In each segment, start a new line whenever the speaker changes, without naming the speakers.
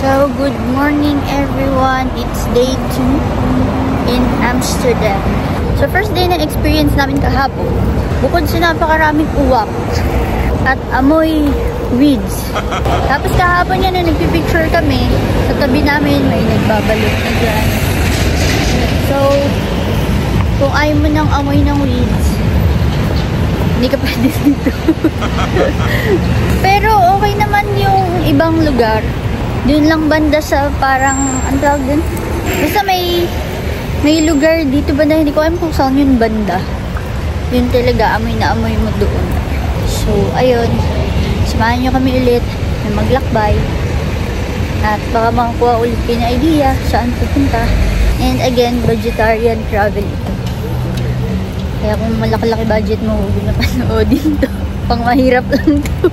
So, good morning everyone. It's day 2 in Amsterdam. So, first day na experience namin kahapon. Bukod sa napakaraming uwak at amoy weeds. Tapos kahapon yan na nagpipicture kami. Sa tabi namin may nagbabalot na dyan. So, kung ayaw mo ng amoy ng weeds, hindi ka pwede dito. Pero okay naman yung ibang lugar. Doon lang banda sa parang, ang tawag dun? Basta may lugar dito banda. Hindi ko alam kung saan yun banda. Yun talaga, amoy na amoy mo doon. So, ayun. Samahan nyo kami ulit na maglakbay. At baka makakuha ulit kayo na idea saan pupunta. And again, vegetarian travel ito. Kaya kung malaki-laki budget mo, huwag na panoodin to. Pang mahirap lang to.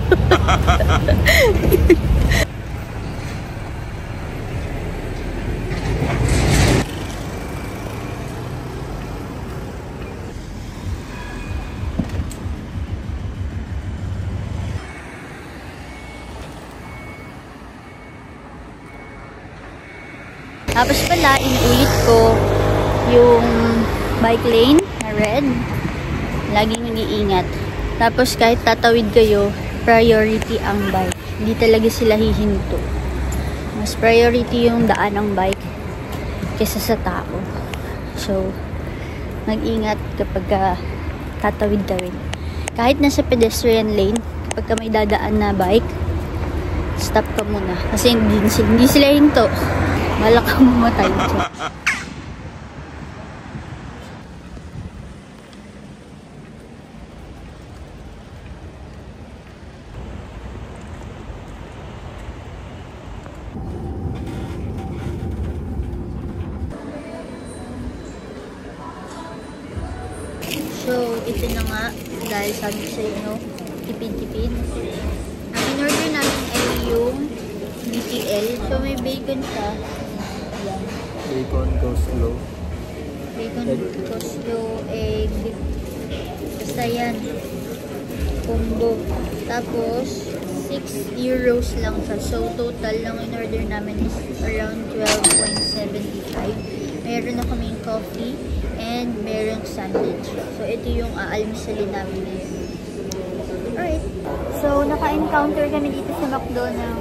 Tapos pala, inulit ko yung bike lane na red. Laging mag-iingat. Tapos kahit tatawid kayo, priority ang bike. Hindi talaga sila hihinto. Mas priority yung daan ng bike kesa sa tao. So, mag-ingat kapag tatawid-tawid. Kahit nasa pedestrian lane, kapag may dadaan na bike, stop ka muna. Kasi hindi sila hinto. Malak kang mamatay dyan. So, ito na nga. Dahil sabi ko sa inyo, tipid-tipid. Ang in-order namin ay yung BTL. So, may bacon siya. Yan.
Bacon, coleslaw.
Bacon, coleslaw, egg. Basta yan. Combo. Tapos, 6 euros lang siya. So, total lang in-order namin is around 12.75. Meron na kaming coffee and meron sandwich. So, ito yung aalmusalin namin ngayon. Alright. So, naka-encounter kami dito sa McDo ng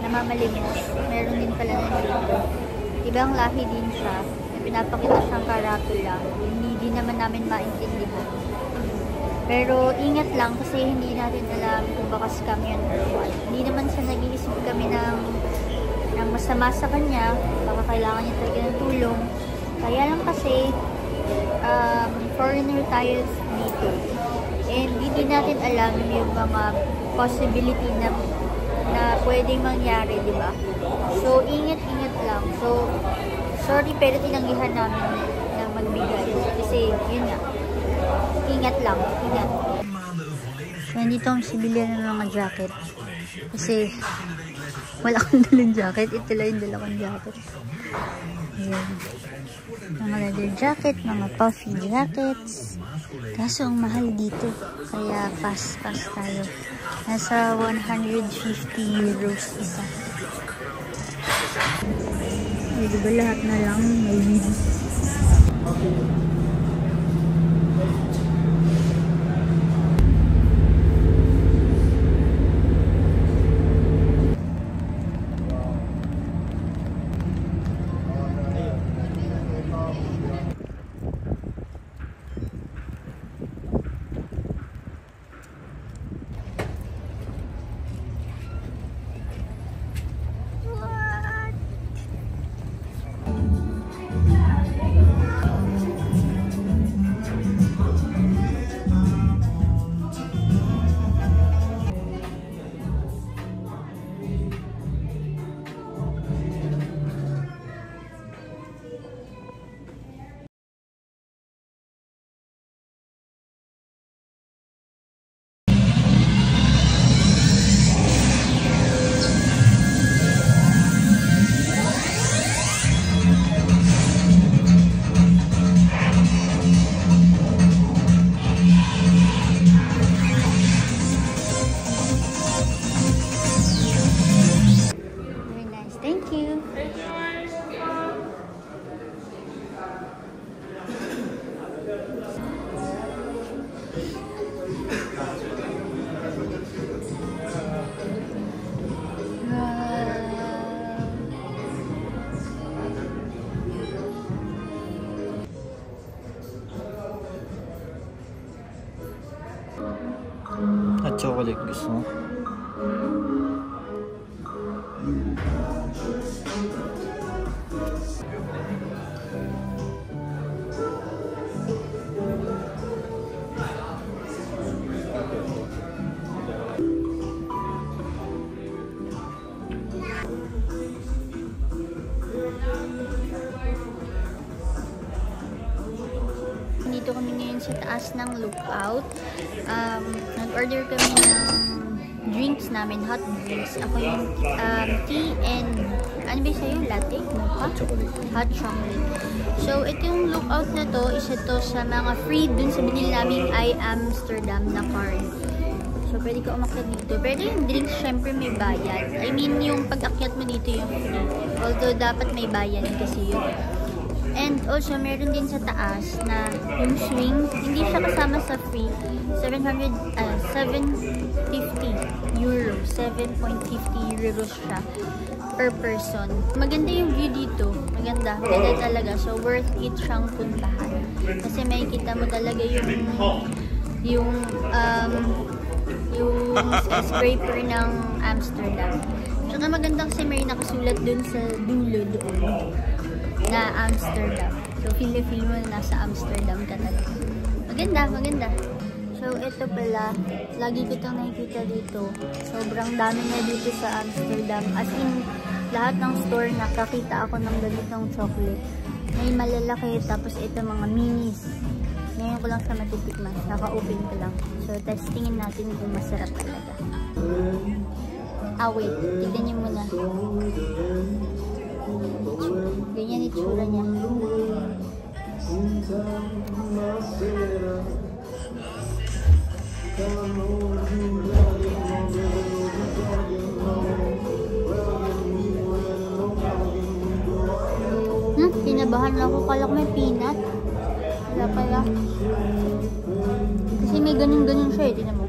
namamalimos. Meron din pala na dito. Ibang lahi din siya. May pinapakita siyang karatula. Hindi din naman namin maintindihan. Pero ingat lang kasi hindi natin alam kung baka scam yan or what. Hindi naman siya nag-iisip kami ng masama sa kanya. Baka kailangan niya talaga ng tulong. Kaya lang kasi foreigner tayo dito. And hindi natin alam yung mga possibility na pwedeng mangyari, di ba? So, ingat-ingat lang. So, sorry pero tinanggihan namin na magbigay. Kasi, yun nga. Ingat lang. Ingat. So, nandito ang sibilyan ng mga jacket. Kasi, wala akong dalang jacket. Ito lang yung dala kong jacket. Ayan. Mga leather jacket, mga puffy jackets. Kaso, ang mahal dito. Kaya, pass tayo. Nasa 150 euros isa. Ay, diba lahat na lang may weeds? Thank you.
At chocolate gusto mo?
Dito kami ngayon sa taas ng Lookout. Nag-order kami ng drinks namin, hot drinks. Ako yung tea and, ano ba sa'yo? Latte? Mocha?
Chocolate.
Hot chocolate. So, ito yung Lookout na to, isa to sa mga free dun sa binili namin ay Amsterdam na card. So, pwede ka umakyat dito. Pero yung drinks, syempre may bayad. I mean, yung pag-akyat mo dito yung free. Although, dapat may bayad kasi yun. And also, meron din sa taas na yung swing. Hindi siya kasama sa free. 750 euros. 7.50 euros siya per person. Maganda yung view dito. Maganda. Maganda talaga. So, worth it siyang puntahan. Kasi may kita mo talaga yung skyscraper ng Amsterdam. Tsaka maganda kasi may nakasulat dun sa dulo doon na Amsterdam. So, feel mo na nasa Amsterdam ka talaga. Maganda, maganda. So, ito pala, lagi ko itong nakikita dito. Sobrang dami na dito sa Amsterdam. As in, lahat ng store nakakita ako ng ganitong chocolate. May malalaki, tapos ito mga minis. Ngayon ko lang siya matitikman. Naka-open ko lang. So, testingin natin kung masarap talaga. Ah, wait. Tignan niyo muna. Ganyan itsura niya. Kinabahan ako. Kala ko may peanut. Wala pala. Kasi may ganun-ganun siya eh. Tignan mo.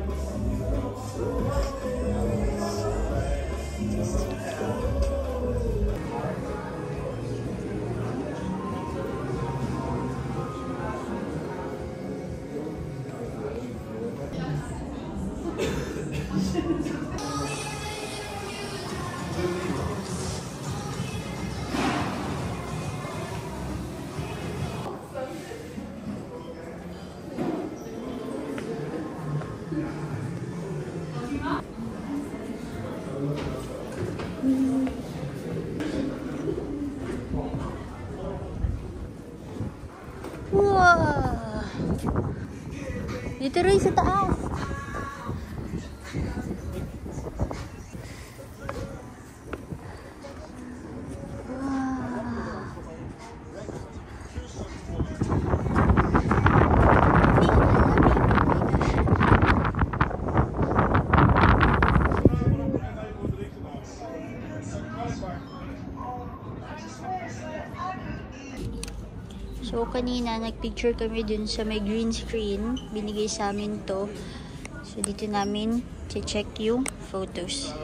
Wow! Dito rin sa taas. So, kanina, nagpicture kami dun sa may green screen. Binigay sa amin to. So, dito namin check yung photos.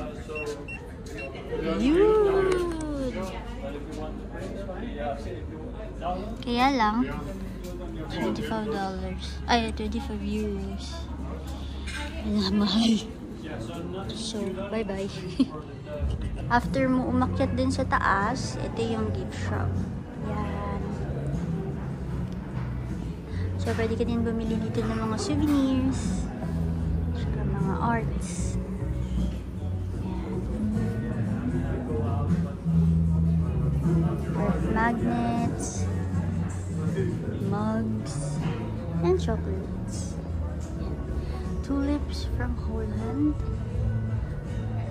Yun! Kaya lang, $25. Ay, 25 euros. Mahal. So, bye-bye. After mo umakyat din sa taas, ito yung gift shop. Yan. So, pwede ka din bumili dito ng mga souvenirs. Saka mga arts. Ayan. Magnets. Mugs. And chocolates. Ayan. Tulips from Holland.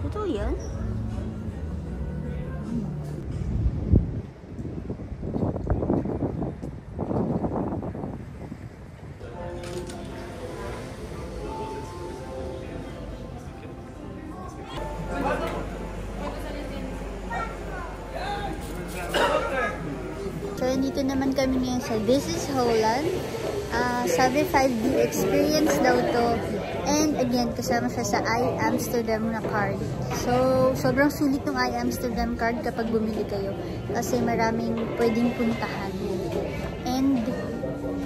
Ito yan? nandito naman kami ngayon sa This is Holland. Sabi 5D experience daw to. And again, kasama siya sa iAmsterdam na card. So, sobrang sulit ng iAmsterdam card kapag bumili kayo. Kasi maraming pwedeng puntahan. And,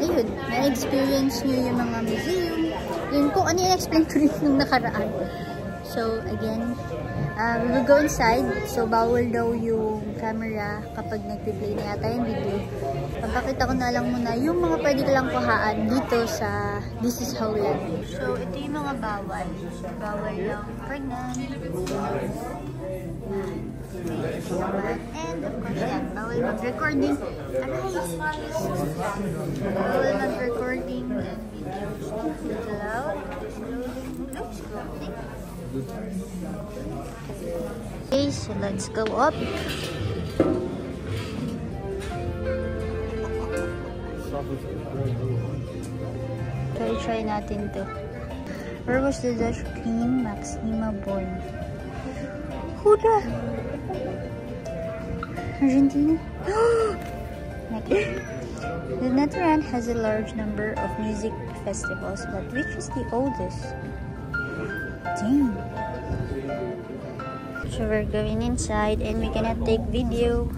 ayun, na-experience nyo yung mga museum. Yun, kung ano yung explain ko rin nung nakaraan. So, again, we will go inside. So, bawal daw yung camera kapag nagpi-play na yata yung video. Papakita ko na lang muna yung mga pwede ka lang kuhaan dito sa This is Holland. So, ito yung mga bawal. Bawal lang pregnant. And, of course, yan. Bawal mag-recording. Bawal mag-recording and videos. It's allowed. Looks good. Okay, so let's go up. Try natin to. Where was the Dutch Queen Maxima born? Huda! Argentina? The Netherlands has a large number of music festivals, but which is the oldest? Dang. So we're going inside and we cannot take video.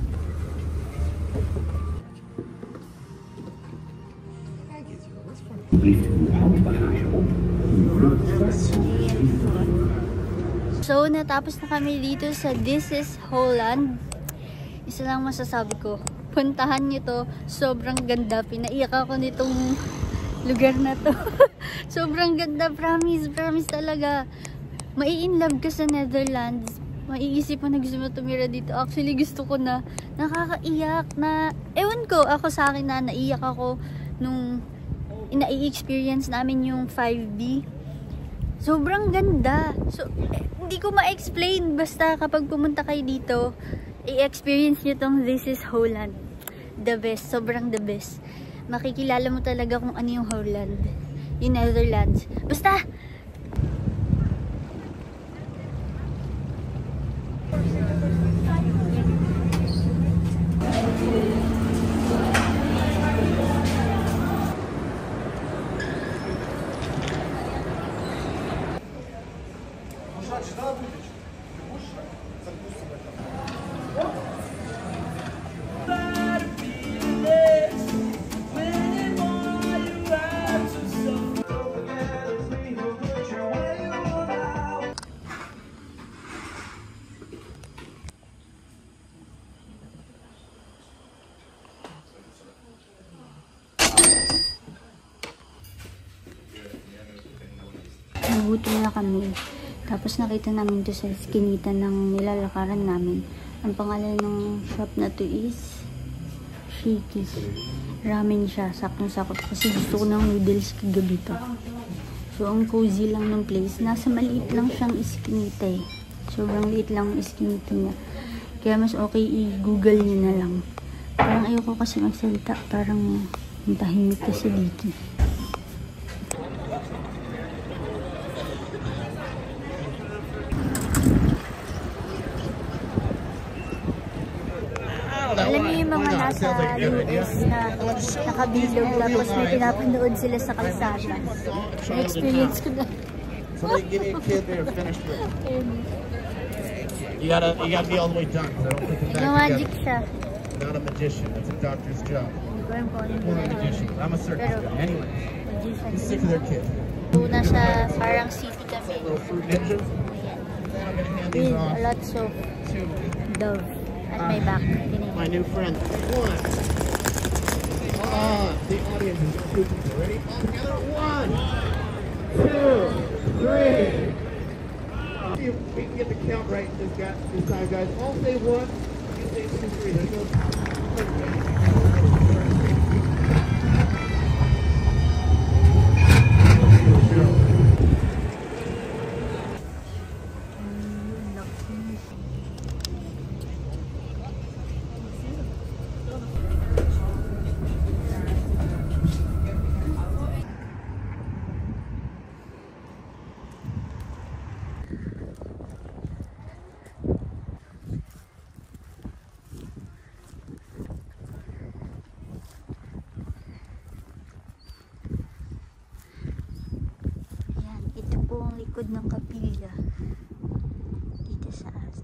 So natapos na kami dito sa This is Holland. Isa lang masasabi ko, puntahan nyo to. Sobrang ganda. Pinaiyak ako nitong lugar na to. Sobrang ganda, promise talaga. Mai-inlove ka sa Netherlands. Maiisip mo na gusto mo tumira dito. Actually, gusto ko na. Nakakaiyak na. Ewan ko, ako sa akin na naiyak ako nung ina-experience namin yung 5B. Sobrang ganda. So, hindi ko ma-explain. Basta kapag pumunta kayo dito, i-experience nyo tong This is Holland. The best. Sobrang the best. Makikilala mo talaga kung ano yung Holland. Yung Netherlands. Basta! Nagutom na kami. Tapos nakita namin to sa skinita ng nilalakaran namin. Ang pangalan ng shop na to is Shakey's. Ramen siya. Saktong-sakot. Kasi gusto ko ng noodles kagabi to. So, ang cozy lang ng place. Nasa maliit lang siyang iskinita eh. Sobrang liit lang ang iskinita niya. Kaya mas okay i-google niyo na lang. Parang ayoko kasi magsalita. Parang tahimik kasi dito. Alam niyo yung mga nasa US na nakabilog tapos may pinapanood sila sa kalsada. Na-experience ko na.
So they give you a kid they're finished with. You gotta be all the way done. So don't put them back
Magic
together.
siya.
Not a magician. That's a doctor's job.
Hindi ko alam kung ano
Or a magician. I'm a circus guy. Anyway, he's sick of their kid.
Una sa parang city kami.
Little fruit ninja. I'm gonna hand these
With
off
a lots of
to
dove at my back.
my new friend. One. The audience is stupid. Ready? All together. 1, 2, 3. See if we can get the count right this time, guys. All say 1. You say 2, 3. There's no.
likod ng kapilya dito sa Asia.